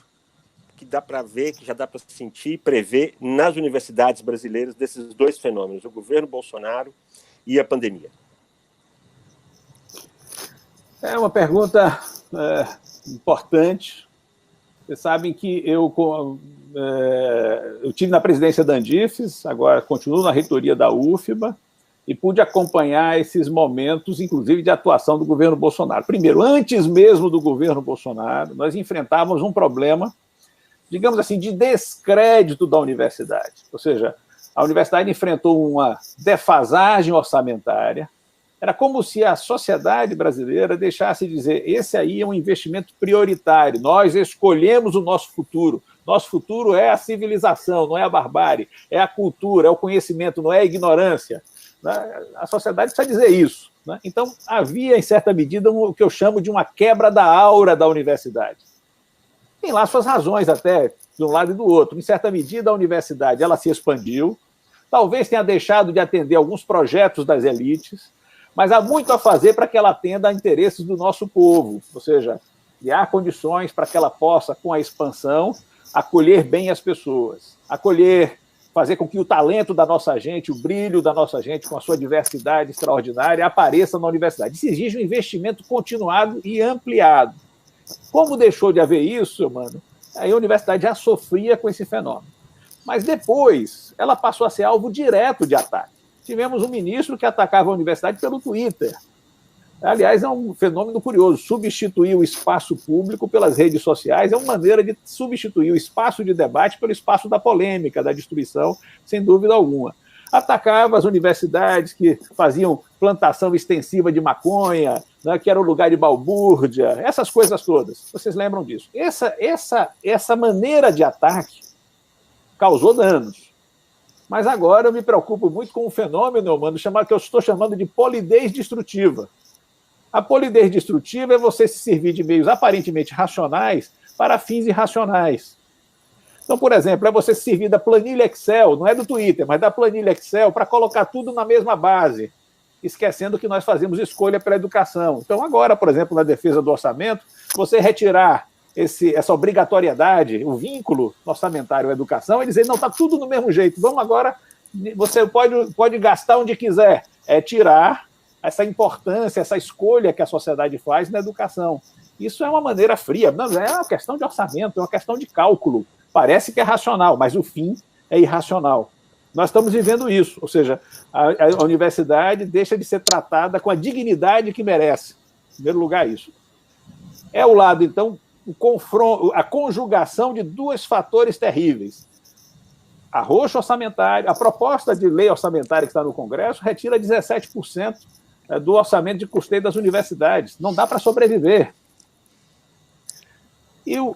que dá para ver, que já dá para sentir e prever nas universidades brasileiras desses 2 fenômenos, o governo Bolsonaro e a pandemia? É uma pergunta importante. Vocês sabem que eu tive na presidência da Andifes, agora continuo na reitoria da UFBA, e pude acompanhar esses momentos, inclusive, de atuação do governo Bolsonaro. Primeiro, antes mesmo do governo Bolsonaro, nós enfrentávamos um problema, digamos assim, de descrédito da universidade. Ou seja, a universidade enfrentou uma defasagem orçamentária. Era como se a sociedade brasileira deixasse de dizer: esse aí é um investimento prioritário, nós escolhemos o nosso futuro. Nosso futuro é a civilização, não é a barbárie, é a cultura, é o conhecimento, não é a ignorância. A sociedade precisa dizer isso. Então, havia, em certa medida, o que eu chamo de uma quebra da aura da universidade. Tem lá suas razões até, de um lado e do outro. Em certa medida, a universidade ela se expandiu, talvez tenha deixado de atender alguns projetos das elites, mas há muito a fazer para que ela atenda a interesses do nosso povo, ou seja, criar condições para que ela possa, com a expansão, acolher bem as pessoas, fazer com que o talento da nossa gente, o brilho da nossa gente, com a sua diversidade extraordinária, apareça na universidade. Isso exige um investimento continuado e ampliado. Como deixou de haver isso, aí a universidade já sofria com esse fenômeno. Mas depois, ela passou a ser alvo direto de ataque. Tivemos um ministro que atacava a universidade pelo Twitter. Aliás, é um fenômeno curioso. Substituir o espaço público pelas redes sociais é uma maneira de substituir o espaço de debate pelo espaço da polêmica, da destruição, sem dúvida alguma. Atacava as universidades que faziam plantação extensiva de maconha, que era o lugar de balbúrdia, essas coisas todas. Vocês lembram disso? Essa maneira de ataque causou danos. Mas agora eu me preocupo muito com um fenômeno, que eu estou chamando de polidez destrutiva. A polidez destrutiva é você se servir de meios aparentemente racionais para fins irracionais. Então, por exemplo, é você servir da planilha Excel, não é do Twitter, mas da planilha Excel, para colocar tudo na mesma base, esquecendo que nós fazemos escolha pela educação. Então, agora, por exemplo, na defesa do orçamento, você retirar essa obrigatoriedade, o vínculo orçamentário à educação, e dizer, não, está tudo do mesmo jeito, vamos agora, você pode gastar onde quiser, tirar essa importância, essa escolha que a sociedade faz na educação. Isso é uma maneira fria, não é uma questão de orçamento, é uma questão de cálculo. Parece que é racional, mas o fim é irracional. Nós estamos vivendo isso, ou seja, a universidade deixa de ser tratada com a dignidade que merece. Em primeiro lugar, isso. É o lado, então, o confronto, a conjugação de dois fatores terríveis. Arroxo orçamentário, a proposta de lei orçamentária que está no Congresso retira 17% do orçamento de custeio das universidades. Não dá para sobreviver. E o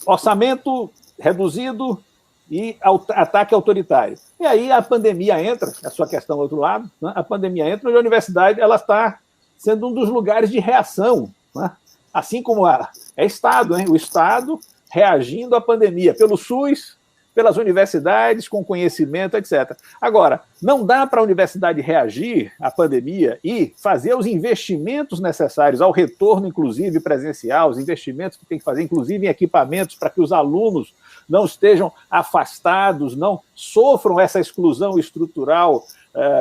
orçamento reduzido e ataque autoritário. E aí a pandemia entra, a sua questão do outro lado, né? A pandemia entra e a universidade ela está sendo um dos lugares de reação, né? Assim como é Estado, hein? O Estado reagindo à pandemia, pelo SUS, pelas universidades, com conhecimento, etc. Agora, não dá para a universidade reagir à pandemia e fazer os investimentos necessários ao retorno, inclusive presencial, os investimentos que tem que fazer, inclusive em equipamentos, para que os alunos não estejam afastados, não sofram essa exclusão estrutural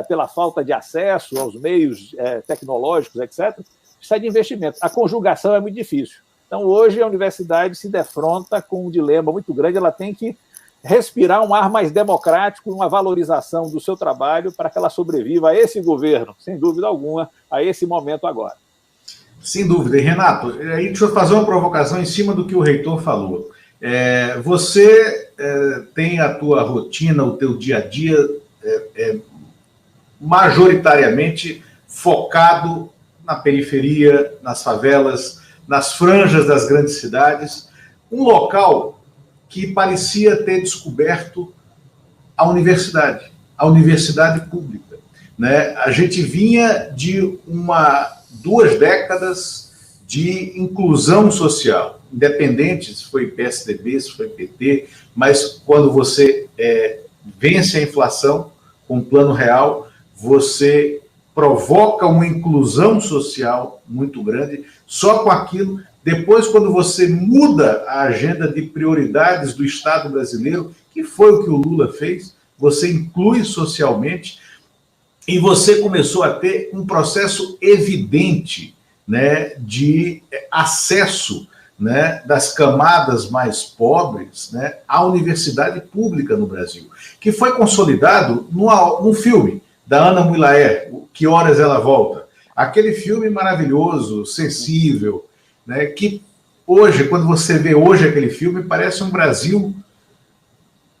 pela falta de acesso aos meios tecnológicos, etc. Precisa de investimento. A conjugação é muito difícil. Então, hoje, a universidade se defronta com um dilema muito grande, ela tem que respirar um ar mais democrático, uma valorização do seu trabalho para que ela sobreviva a esse governo, sem dúvida alguma, a esse momento agora. Sem dúvida. E, Renato, aí deixa eu fazer uma provocação em cima do que o reitor falou. Você tem a tua rotina, o teu dia a dia majoritariamente focado na periferia, nas favelas, nas franjas das grandes cidades, um local que parecia ter descoberto a universidade pública, né? A gente vinha de 2 décadas de inclusão social, independente se foi PSDB, se foi PT, mas quando você vence a inflação com um plano real, você provoca uma inclusão social muito grande, só com aquilo. Depois, quando você muda a agenda de prioridades do Estado brasileiro, que foi o que o Lula fez, você inclui socialmente e você começou a ter um processo evidente, né, de acesso, né, das camadas mais pobres, né, à universidade pública no Brasil, que foi consolidado num filme da Ana Mulaer, Que Horas Ela Volta. Aquele filme maravilhoso, sensível, né, que hoje, quando você vê hoje aquele filme, parece um Brasil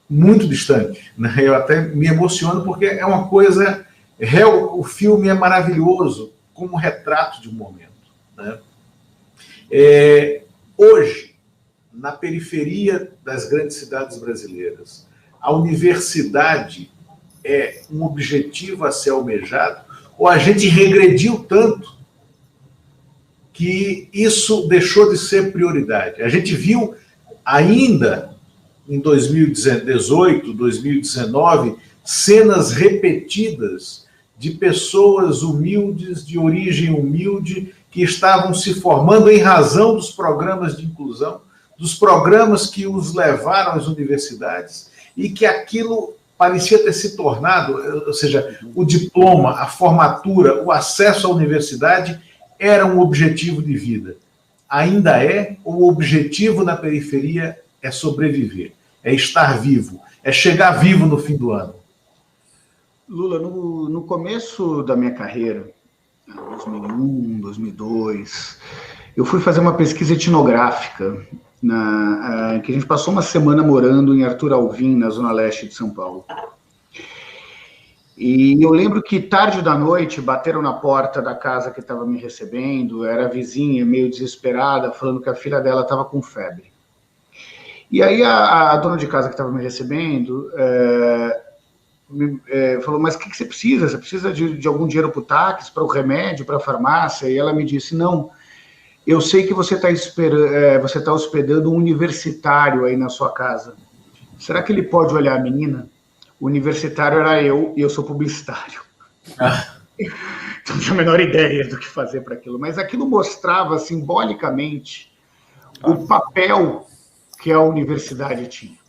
muito distante, né? Eu até me emociono porque é uma coisa real, o filme é maravilhoso como retrato de um momento, né? Hoje, na periferia das grandes cidades brasileiras, a universidade é um objetivo a ser almejado, ou a gente regrediu tanto que isso deixou de ser prioridade. A gente viu ainda em 2018, 2019, cenas repetidas de pessoas humildes, de origem humilde, que estavam se formando em razão dos programas de inclusão, dos programas que os levaram às universidades, e que aquilo parecia ter se tornado, ou seja, o diploma, a formatura, o acesso à universidade era um objetivo de vida. Ainda é, o objetivo na periferia é sobreviver, é estar vivo, é chegar vivo no fim do ano. Lula, no começo da minha carreira, 2001, 2002, eu fui fazer uma pesquisa etnográfica, que a gente passou uma semana morando em Arthur Alvim, na zona leste de São Paulo. E eu lembro que tarde da noite bateram na porta da casa que estava me recebendo, era a vizinha, meio desesperada, falando que a filha dela estava com febre. E aí a dona de casa que estava me recebendo falou, mas o que você precisa? Você precisa de algum dinheiro para o táxi, para o remédio, para a farmácia? E ela me disse, não, eu sei que você está hospedando um universitário aí na sua casa. será que ele pode olhar a menina? O universitário era eu, e eu sou publicitário. Então, não tinha a menor ideia do que fazer para aquilo. Mas aquilo mostrava, simbolicamente, o papel que a universidade tinha.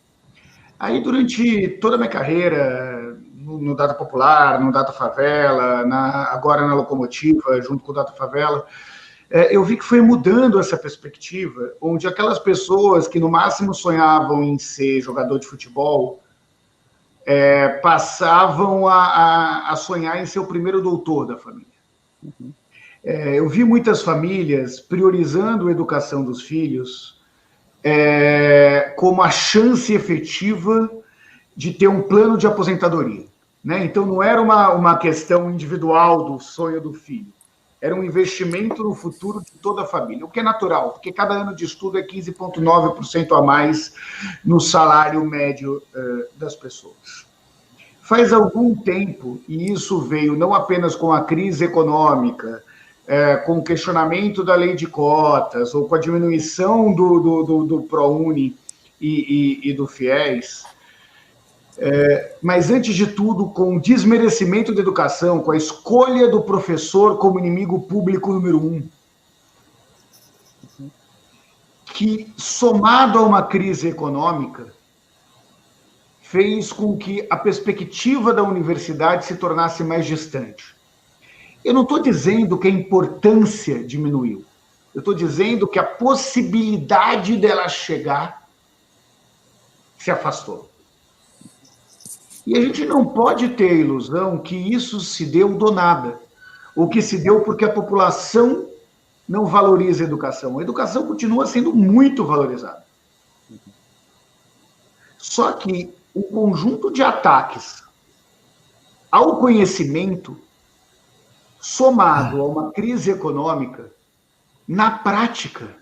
Aí, durante toda a minha carreira, no Data Popular, no Data Favela, agora na Locomotiva, junto com o Data Favela, eu vi que foi mudando essa perspectiva, onde aquelas pessoas que no máximo sonhavam em ser jogador de futebol, passavam a sonhar em ser o primeiro doutor da família. Eu vi muitas famílias priorizando a educação dos filhos como a chance efetiva de ter um plano de aposentadoria, né? Então, não era uma questão individual do sonho do filho, era um investimento no futuro de toda a família, o que é natural, porque cada ano de estudo é 15,9% a mais no salário médio das pessoas. Faz algum tempo, e isso veio não apenas com a crise econômica, com o questionamento da lei de cotas, ou com a diminuição do ProUni e do FIES, mas, antes de tudo, com o desmerecimento da educação, com a escolha do professor como inimigo público número 1, que, somado a uma crise econômica, fez com que a perspectiva da universidade se tornasse mais distante. Eu não estou dizendo que a importância diminuiu, eu estou dizendo que a possibilidade dela chegar se afastou. E a gente não pode ter a ilusão que isso se deu do nada, ou que se deu porque a população não valoriza a educação. A educação continua sendo muito valorizada. Só que o conjunto de ataques ao conhecimento, somado a uma crise econômica, na prática,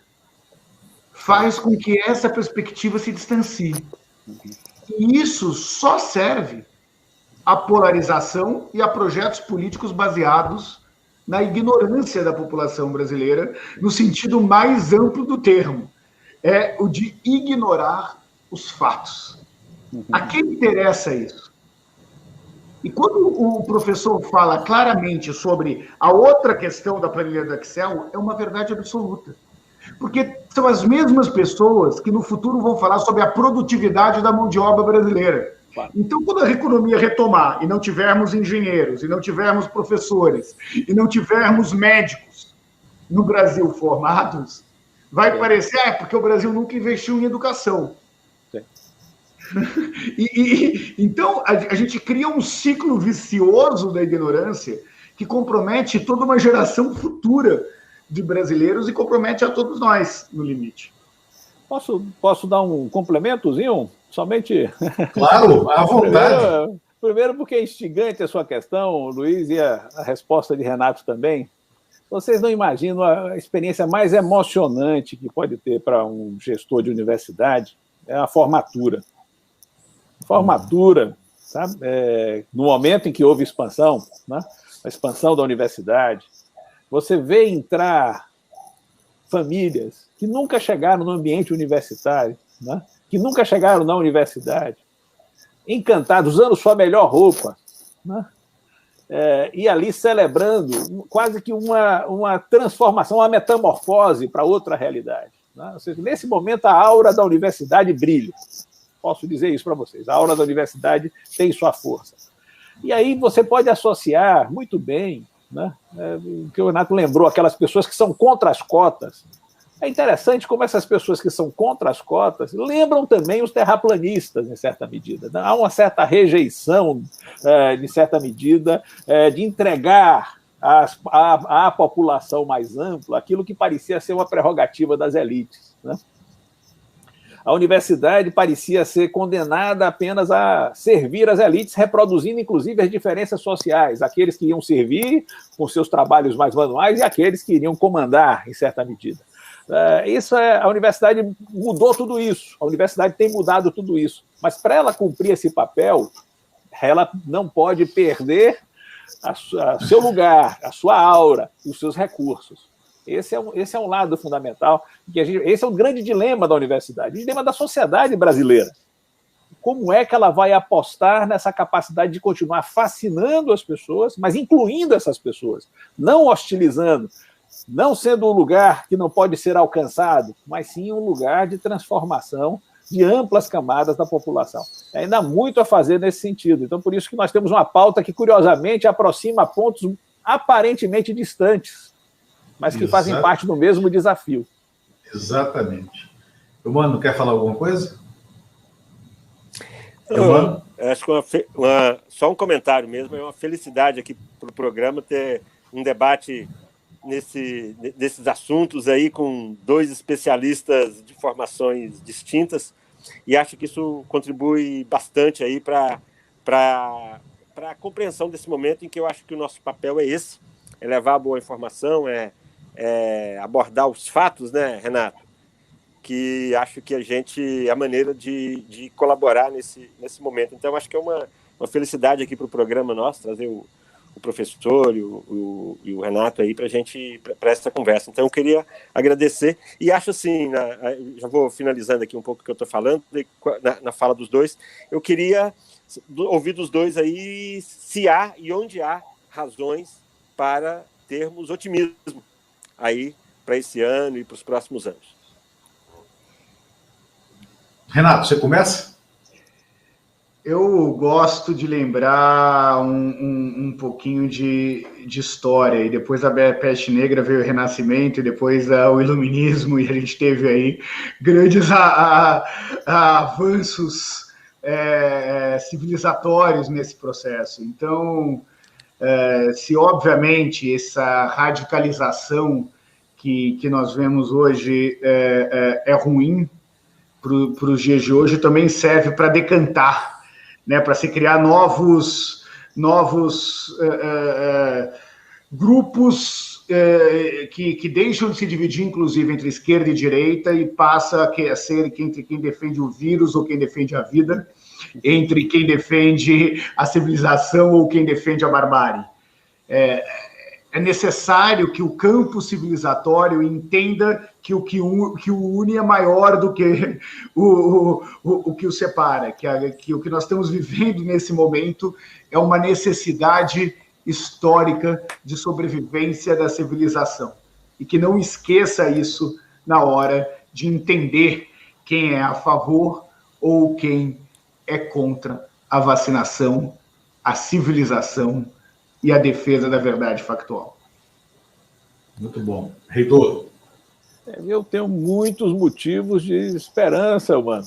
faz com que essa perspectiva se distancie. E isso só serve à polarização e a projetos políticos baseados na ignorância da população brasileira, no sentido mais amplo do termo, o de ignorar os fatos. A quem interessa isso? E quando o professor fala claramente sobre a outra questão da planilha do Excel, é uma verdade absoluta. Porque são as mesmas pessoas que no futuro vão falar sobre a produtividade da mão de obra brasileira. Então, quando a economia retomar e não tivermos engenheiros, e não tivermos professores, e não tivermos médicos no Brasil formados, vai parecer porque o Brasil nunca investiu em educação. Então, a gente cria um ciclo vicioso da ignorância que compromete toda uma geração futura de brasileiros e compromete a todos nós, no limite. Posso dar um complementozinho? Somente... Claro, à vontade. Primeiro porque é instigante a sua questão, Luiz, e a resposta de Renato também. Vocês não imaginam a experiência mais emocionante que pode ter para um gestor de universidade, é a formatura. Formatura, sabe? No momento em que houve expansão, né? A expansão da universidade, você vê entrar famílias que nunca chegaram no ambiente universitário, né? Que nunca chegaram na universidade, encantados, usando sua melhor roupa, né? E ali celebrando quase que uma transformação, uma metamorfose para outra realidade, né? Ou seja, nesse momento, a aura da universidade brilha. Posso dizer isso para vocês. A aura da universidade tem sua força. E aí você pode associar muito bem, né? O que o Renato lembrou, aquelas pessoas que são contra as cotas. É interessante como essas pessoas que são contra as cotas lembram também os terraplanistas, em certa medida. Há uma certa rejeição, de certa medida, de entregar à população mais ampla aquilo que parecia ser uma prerrogativa das elites, né? A universidade parecia ser condenada apenas a servir as elites, reproduzindo, inclusive, as diferenças sociais, aqueles que iam servir com seus trabalhos mais manuais e aqueles que iriam comandar, em certa medida. A universidade mudou tudo isso, a universidade tem mudado tudo isso, mas para ela cumprir esse papel, ela não pode perder seu lugar, a sua aura, os seus recursos. Esse é um lado fundamental, esse é o grande dilema da universidade, o dilema da sociedade brasileira. como é que ela vai apostar nessa capacidade de continuar fascinando as pessoas, mas incluindo essas pessoas, não hostilizando, não sendo um lugar que não pode ser alcançado, mas sim um lugar de transformação de amplas camadas da população. Ainda há muito a fazer nesse sentido. Então, por isso que nós temos uma pauta que, curiosamente, aproxima pontos aparentemente distantes, mas que fazem parte do mesmo desafio. Exatamente. Mano, quer falar alguma coisa? Acho que só um comentário mesmo. É uma felicidade aqui para o programa ter um debate desses assuntos aí com dois especialistas de formações distintas, e acho que isso contribui bastante aí para a compreensão desse momento em que eu acho que o nosso papel é esse, é levar a boa informação, é abordar os fatos, né, Renato? Que acho que a maneira de colaborar nesse momento. Então, acho que é uma felicidade aqui para o programa nosso, trazer o professor e o Renato aí para essa conversa. Então, eu queria agradecer, e acho assim, já vou finalizando aqui um pouco o que eu estou falando, na fala dos dois, eu queria ouvir dos dois aí se há e onde há razões para termos otimismo aí para esse ano e para os próximos anos. Renato, você começa? Eu gosto de lembrar um pouquinho de história, e depois da Peste Negra veio o Renascimento, e depois o Iluminismo, e a gente teve aí grandes avanços civilizatórios nesse processo. Então, se obviamente essa radicalização que nós vemos hoje é ruim para os dias de hoje, também serve para decantar, né, para se criar novos grupos que deixam de se dividir, inclusive, entre esquerda e direita, e passa a ser entre quem defende o vírus ou quem defende a vida, entre quem defende a civilização ou quem defende a barbárie. É necessário que o campo civilizatório entenda que o que o une é maior do que o que o separa, que o que nós estamos vivendo nesse momento é uma necessidade histórica de sobrevivência da civilização, e que não esqueça isso na hora de entender quem é a favor ou quem é contra a vacinação, a civilização e a defesa da verdade factual. Muito bom. Reitor? Eu tenho muitos motivos de esperança, mano.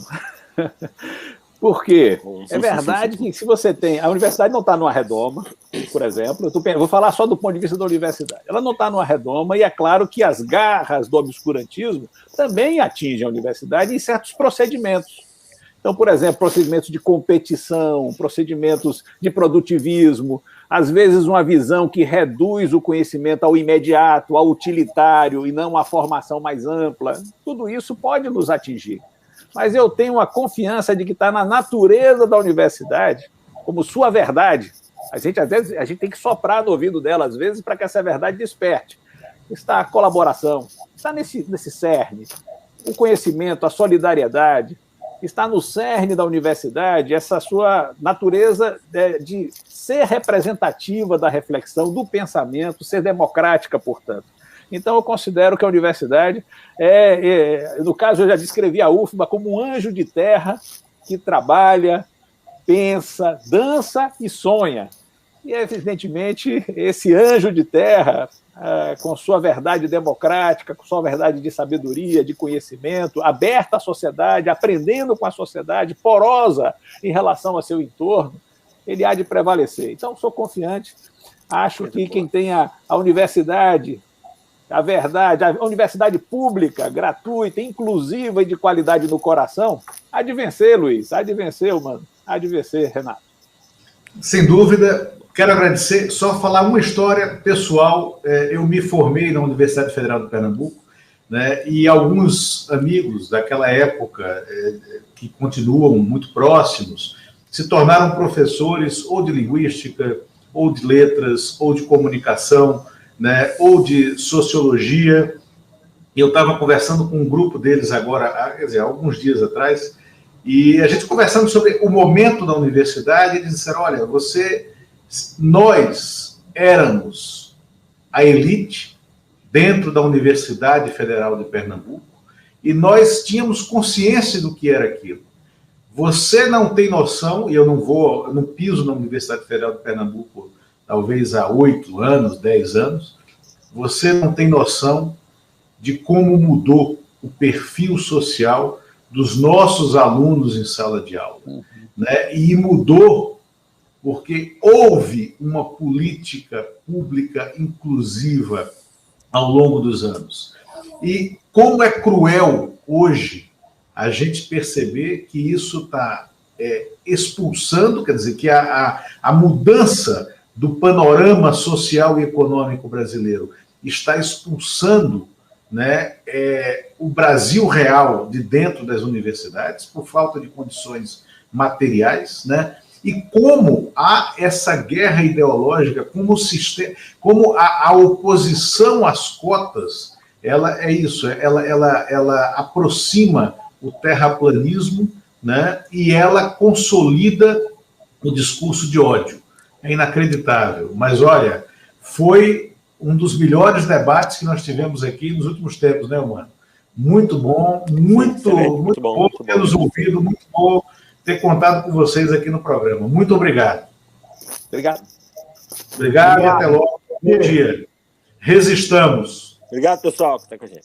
Por quê? É verdade que se você tem... A universidade não está numa redoma, por exemplo. Eu vou falar só do ponto de vista da universidade. Ela não está numa redoma, e é claro que as garras do obscurantismo também atingem a universidade em certos procedimentos. Então, por exemplo, procedimentos de competição, procedimentos de produtivismo, às vezes uma visão que reduz o conhecimento ao imediato, ao utilitário, e não à formação mais ampla. Tudo isso pode nos atingir. Mas eu tenho a confiança de que está na natureza da universidade, como sua verdade. A gente tem que soprar no ouvido dela, às vezes, para que essa verdade desperte. Está a colaboração, está nesse cerne, o conhecimento, a solidariedade. Está no cerne da universidade essa sua natureza de ser representativa da reflexão, do pensamento, ser democrática, portanto. Então, eu considero que a universidade no caso, eu já descrevi a UFBA como um anjo de terra que trabalha, pensa, dança e sonha. E, evidentemente, esse anjo de terra, com sua verdade democrática, com sua verdade de sabedoria, de conhecimento, aberta à sociedade, aprendendo com a sociedade, porosa em relação ao seu entorno, ele há de prevalecer. Então, sou confiante, acho que quem tem a universidade, a verdade, a universidade pública, gratuita, inclusiva e de qualidade no coração, há de vencer, Luiz, há de vencer, mano, há de vencer, Renato. Sem dúvida. Quero agradecer, só falar uma história pessoal. Eu me formei na Universidade Federal do Pernambuco, né, e alguns amigos daquela época, que continuam muito próximos, se tornaram professores ou de linguística, ou de letras, ou de comunicação, né, ou de sociologia. E eu estava conversando com um grupo deles agora, quer dizer, alguns dias atrás, E a gente conversando sobre o momento da universidade, eles disseram, olha, nós éramos a elite dentro da Universidade Federal de Pernambuco e nós tínhamos consciência do que era aquilo. Você não tem noção, e eu não piso na Universidade Federal de Pernambuco talvez há 8 anos, 10 anos, você não tem noção de como mudou o perfil social dos nossos alunos em sala de aula. Né? E mudou porque houve uma política pública inclusiva ao longo dos anos. E como é cruel hoje a gente perceber que isso está expulsando, quer dizer, que a mudança do panorama social e econômico brasileiro está expulsando, né, o Brasil real de dentro das universidades por falta de condições materiais, né? E como há essa guerra ideológica, como a oposição às cotas, ela é isso, ela aproxima o terraplanismo, né? E ela consolida o discurso de ódio. É inacreditável. Mas, olha, foi um dos melhores debates que nós tivemos aqui nos últimos tempos, né, mano? Muito bom, muito bom ter nos ouvido, muito bom ter contado com vocês aqui no programa. Muito obrigado. Obrigado. Obrigado e até logo. Bom dia. Resistamos. Obrigado, pessoal, que está com a gente.